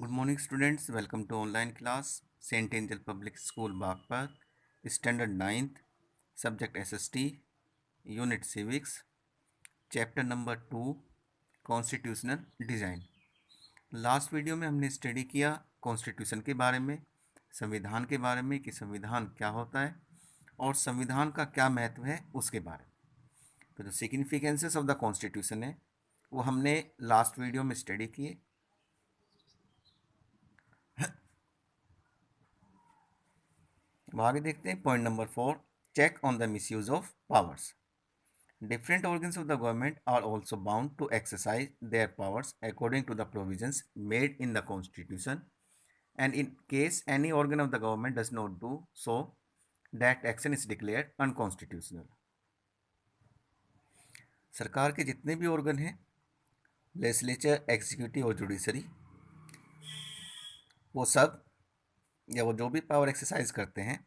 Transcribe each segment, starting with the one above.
Good morning, students. Welcome to online class. Saint Angel Public School, Bagpat, Standard 9th, Subject SST, Unit Civics, Chapter number 2, Constitutional Design. Last video में हमने study किया constitution के बारे में, संविधान के बारे में कि संविधान क्या होता है और संविधान का क्या महत्व है उसके बारे में। तो जो सिग्निफिकेंसेस ऑफ द कॉन्स्टिट्यूशन है वो हमने लास्ट वीडियो में स्टडी किए। अब आगे देखते हैं point number 4, check on the misuse of powers. Different organs of the government are also bound to exercise their powers according to the provisions made in the Constitution, and in case any organ of the government does not do so, that action is declared unconstitutional. सरकार के जितने भी organ हैं, legislature, executive और judiciary, वो सब या वो जो भी पावर एक्सरसाइज करते हैं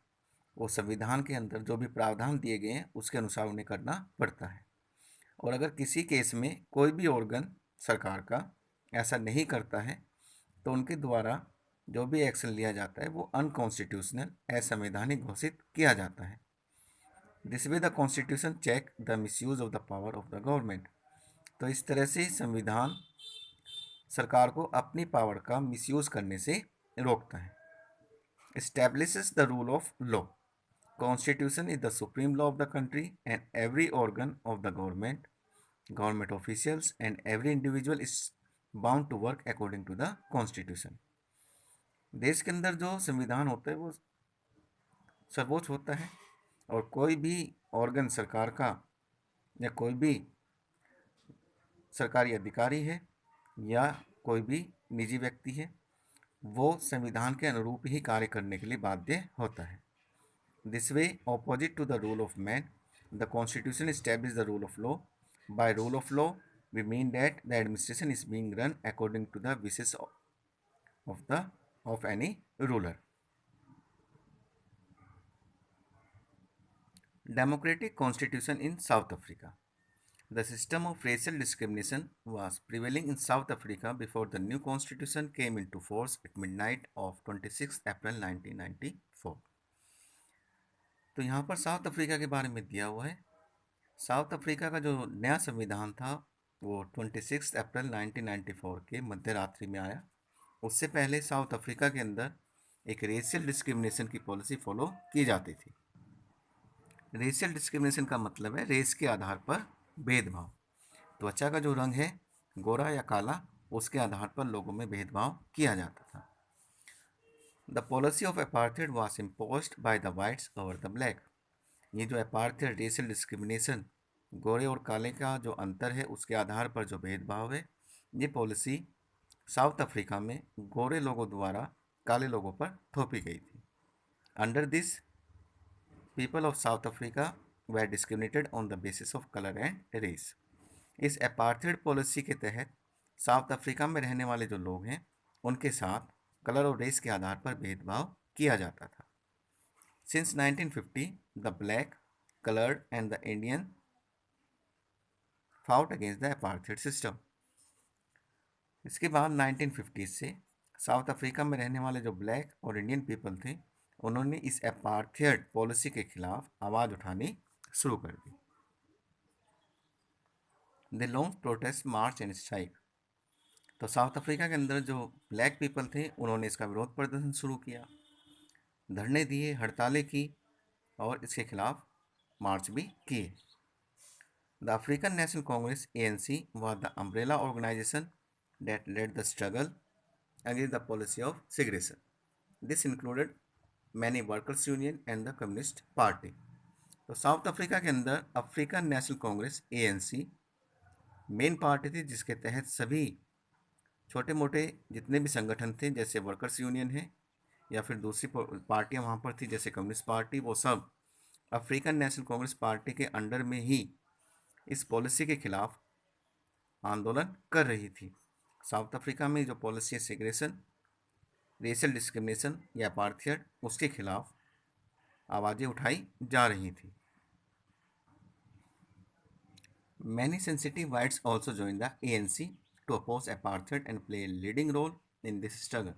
वो संविधान के अंदर जो भी प्रावधान दिए गए हैं उसके अनुसार उन्हें करना पड़ता है। और अगर किसी केस में कोई भी ऑर्गन सरकार का ऐसा नहीं करता है तो उनके द्वारा जो भी एक्शन लिया जाता है वो अनकॉन्स्टिट्यूशनल, असंवैधानिक घोषित किया जाता है। This way the constitution check the misuse of the power of the government. तो इस तरह से संविधान सरकार को अपनी पावर का मिसयूज करने से रोकता है। Establishes the rule of law. Constitution is the supreme law of the country, and every organ of the government, government officials, and every individual is bound to work according to the constitution. देश के अंदर जो संविधान होता है वो सर्वोच्च होता है और कोई भी ऑर्गन सरकार का या कोई भी सरकारी अधिकारी है या कोई भी निजी व्यक्ति है वो संविधान के अनुरूप ही कार्य करने के लिए बाध्य होता है। This way, opposite to the rule of man, the Constitution establishes the rule of law. By rule of law, we mean that the administration is being run according to the wishes of any ruler. Democratic Constitution in South Africa. The system of racial discrimination was prevailing in South Africa before the new constitution came into force at midnight of 26 April 1994. तो यहाँ पर south Africa के बारे में दिया हुआ है। South Africa का जो नया संविधान था वो 26 अप्रैल 1994 के मध्य रात्रि में आया। उससे पहले साउथ अफ्रीका के अंदर एक रेशियल डिस्क्रिमिनेशन की पॉलिसी फॉलो की जाती थी। रेशियल डिस्क्रिमिनेशन का मतलब है रेस के आधार पर भेदभाव। त्वचा का जो रंग है, गोरा या काला, उसके आधार पर लोगों में भेदभाव किया जाता था। The policy of apartheid was imposed by the whites over the black. ये जो अपार्थेड रेशियल डिस्क्रिमिनेशन, गोरे और काले का जो अंतर है उसके आधार पर जो भेदभाव है, ये पॉलिसी साउथ अफ्रीका में गोरे लोगों द्वारा काले लोगों पर थोपी गई थी। Under this, people of South Africa were discriminated on the basis of colour and race. इस अपार्थेड पॉलिसी के तहत साउथ अफ्रीका में रहने वाले जो लोग हैं उनके साथ कलर और रेस के आधार पर भेदभाव किया जाता था। Since 1950, the black, colored and the Indian fought against the apartheid system. इसके बाद 1950 से साउथ अफ्रीका में रहने वाले जो ब्लैक और इंडियन पीपल थे उन्होंने इस अपार्थेड पॉलिसी के खिलाफ आवाज़ उठानी शुरू कर दी। They launch protest, march and strike. तो साउथ अफ्रीका के अंदर जो ब्लैक पीपल थे उन्होंने इसका विरोध प्रदर्शन शुरू किया, धरने दिए, हड़तालें की और इसके खिलाफ मार्च भी किए। The African National Congress (ANC) was the umbrella organization that led the struggle against the policy of segregation. This included many workers' union and the Communist Party. तो साउथ अफ्रीका के अंदर African national Congress (ANC) main party थी जिसके तहत सभी छोटे मोटे जितने भी संगठन थे जैसे वर्कर्स यूनियन है या फिर दूसरी पार्टियां वहाँ पर थी जैसे कम्युनिस्ट पार्टी, वो सब अफ्रीकन नेशनल कांग्रेस पार्टी के अंडर में ही इस पॉलिसी के खिलाफ आंदोलन कर रही थी। साउथ अफ्रीका में जो पॉलिसी है सेग्रेशन, रेशियल डिस्क्रिमिनेशन या अपार्थेड, उसके खिलाफ आवाज़ें उठाई जा रही थी। Many sensitive whites also joined the ANC to oppose apartheid and play a leading role in this struggle.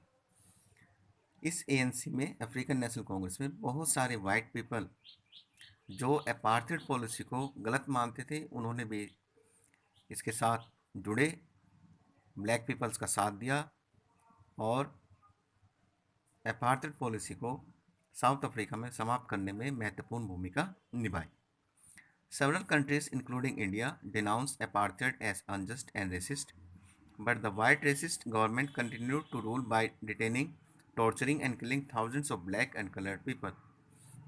इस एएनसी में, अफ्रीकन नेशनल कांग्रेस में, बहुत सारे वाइट पीपल जो अपार्थाइड पॉलिसी को गलत मानते थे, उन्होंने भी इसके साथ जुड़े, ब्लैक पीपल्स का साथ दिया और अपार्थाइड पॉलिसी को साउथ अफ्रीका में समाप्त करने में महत्वपूर्ण भूमिका निभाई. Several countries, including India, denounced apartheid as unjust and racist, but the white racist government continued to rule by detaining, torturing and killing thousands of black and colored people.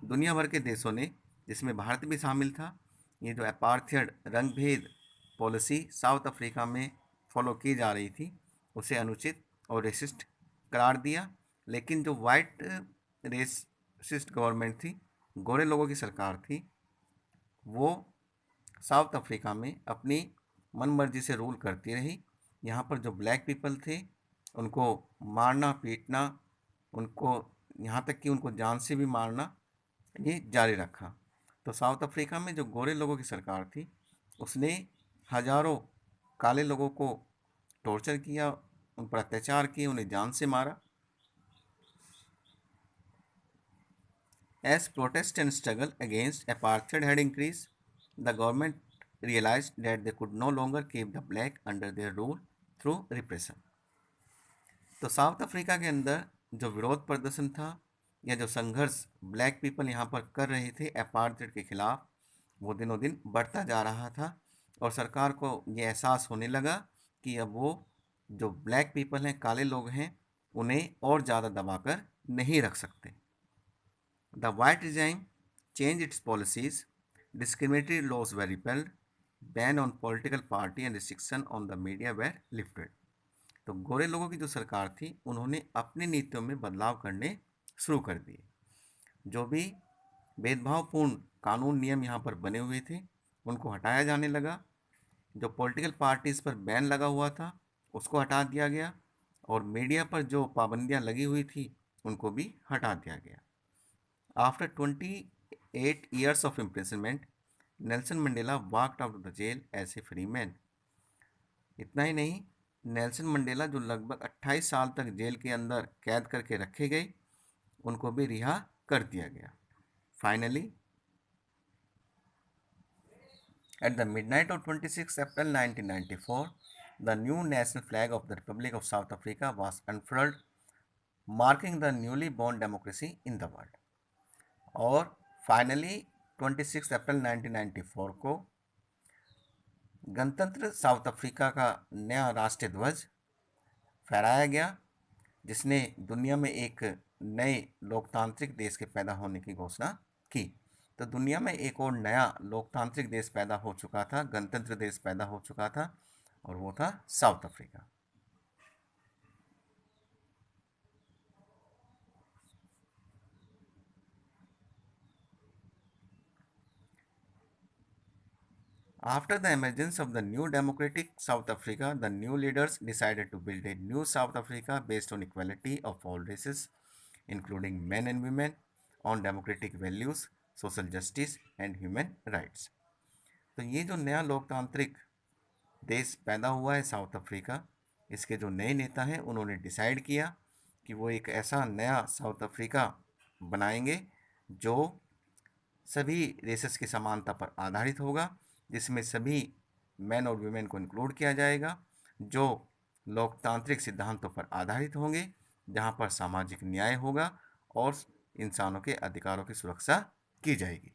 दुनिया भर के देशों ने, जिसमें भारत भी शामिल था, ये जो अपार्थाइड रंगभेद पॉलिसी साउथ अफ्रीका में फॉलो की जा रही थी, उसे अनुचित और रेसिस्ट करार दिया. लेकिन जो वाइट रेसिस्ट गवर्नमेंट थी, गोरे लोगों की सरकार थी, वो साउथ अफ्रीका में अपनी मनमर्जी से रूल करती रही. यहाँ पर जो ब्लैक पीपल थे, उनको मारना पीटना, उनको यहाँ तक कि उनको जान से भी मारना, ये जारी रखा. तो साउथ अफ्रीका में जो गोरे लोगों की सरकार थी, उसने हजारों काले लोगों को टॉर्चर किया, उन पर अत्याचार किए, उन्हें जान से मारा. As protest and struggle against apartheid had increased, the government realized that they could no longer keep the black under their rule through repression. तो साउथ अफ्रीका के अंदर जो विरोध प्रदर्शन था या जो संघर्ष ब्लैक पीपल यहाँ पर कर रहे थे अपार्थाइड के खिलाफ, वो दिनों दिन बढ़ता जा रहा था और सरकार को ये एहसास होने लगा कि अब वो जो ब्लैक पीपल हैं, काले लोग हैं, उन्हें और ज़्यादा दबाकर नहीं रख सकते. The white regime changed its policies, discriminatory laws were repealed, ban on political party and restriction on the media were lifted. तो गोरे लोगों की जो सरकार थी, उन्होंने अपनी नीतियों में बदलाव करने शुरू कर दिए. जो भी भेदभावपूर्ण कानून नियम यहाँ पर बने हुए थे, उनको हटाया जाने लगा. जो पॉलिटिकल पार्टीज़ पर बैन लगा हुआ था, उसको हटा दिया गया और मीडिया पर जो पाबंदियाँ लगी हुई थी, उनको भी हटा दिया गया. After 28 years of imprisonment, Nelson Mandela walked out of the jail as a free man. इतना ही नहीं, नेल्सन मंडेला जो लगभग 28 साल तक जेल के अंदर कैद करके रखे गए, उनको भी रिहा कर दिया गया. Finally, at the midnight of 26 April 1994, the new national flag of the Republic of South Africa was unfurled, marking the newly born democracy in the world. और फाइनली 26 अप्रैल 1994 को गणतंत्र साउथ अफ्रीका का नया राष्ट्रीय ध्वज फहराया गया, जिसने दुनिया में एक नए लोकतांत्रिक देश के पैदा होने की घोषणा की. तो दुनिया में एक और नया लोकतांत्रिक देश पैदा हो चुका था, गणतंत्र देश पैदा हो चुका था, और वो था south Africa. After the emergence of the new democratic South Africa, the new leaders decided to build a new South Africa based on equality of all races, including men and women, on democratic values, social justice and human rights. तो ये जो नया लोकतांत्रिक देश पैदा हुआ है south Africa, इसके जो नए नेता हैं, उन्होंने डिसाइड किया कि वो एक ऐसा नया साउथ अफ्रीका बनाएंगे जो सभी रेसेस की समानता पर आधारित होगा, जिसमें सभी मैन और वुमेन को इंक्लूड किया जाएगा, जो लोकतांत्रिक सिद्धांतों पर आधारित होंगे, जहां पर सामाजिक न्याय होगा और इंसानों के अधिकारों की सुरक्षा की जाएगी.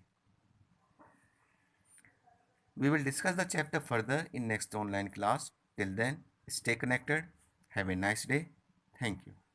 We will discuss the chapter further in next online class. Till then, stay connected. Have a nice day. Thank you.